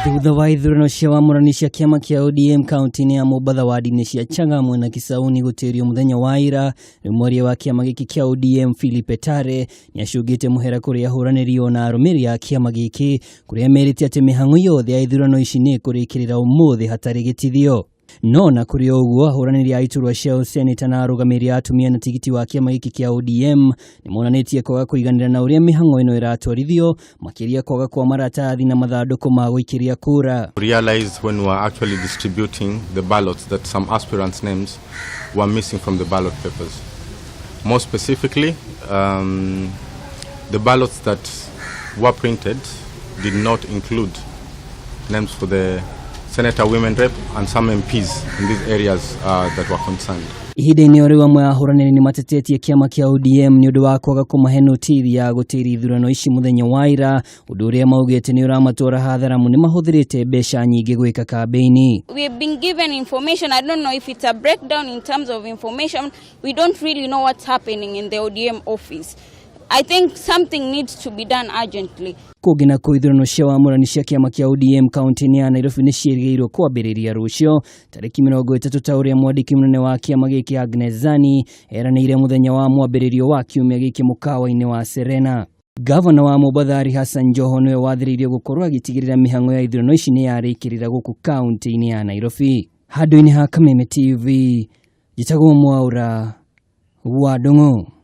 Thutha wa Ithurano cia wamurani cia kiama kia ODM kaunti-ini ya Mombatha wadi-ini cia Changamwe na Kisauni gutirio muthenya wa ira, mwaria wa kiama giki kia ODM Philip Etale ni acungite muhera kuri ahuraniri ona arumiri a kiama giki kuria merite ati mihang'o yothe ya ithurano ici ni kurikirira umuthi hatari gitithio. No na kuri oguo ahuraniri a iturwa cia seneta na arugamiri atumia na tigiti wa kiama giki kia ODM ni monanitie kwaga kuiganira na uria mihang'o ino iratwarithio makiria kwaga kwa maratathi na mathanduku ma guikiria kura. Realized when we were actually distributing the ballots that some aspirants' names were missing from the ballot papers. More specifically, the ballots that were printed did not include names for the Senator Women Rep and some MPs in these areas that were concerned. Ihide-ini ori wamwe ahuraniri ni matetetie kiama kia ODM ni undu wa kwaga kumahe notithi ya gutiri ithurano ici muthenya wa ira, undu uria maugite ni uramatora hatharamu ni mahuthirite mbeca nyingi gwika kambeini. We have been given information. I don't know if it's a breakdown in terms of information. We don't really know what's happening in the ODM office. I think something needs to be done urgently. Kugina ku ithurano cia wamurani cia kiama kia ODM kaunti-ini ya Nairobi ni ciĩrĩgĩrĩirwo kwambĩrĩria rũciũ tarĩki 30 ta ũrĩa mwandĩki munene wa kiama gĩkĩ Agnes eranĩire muthenya wa mwambĩrĩrio wa kiumia gĩkĩ mũkawa-inĩ wa Serena. Gavana wa Mombatha Hassan Joho niwe wathĩrĩirio gũkorwo agĩtigĩrĩra mihang'o ya ithurano ici ni yarĩkĩrĩra gũkũ kaunti-ini ya Nairobi. Handũ-inĩ ha Kameme TV, njĩtagwo Mwaura wa Ndung'u.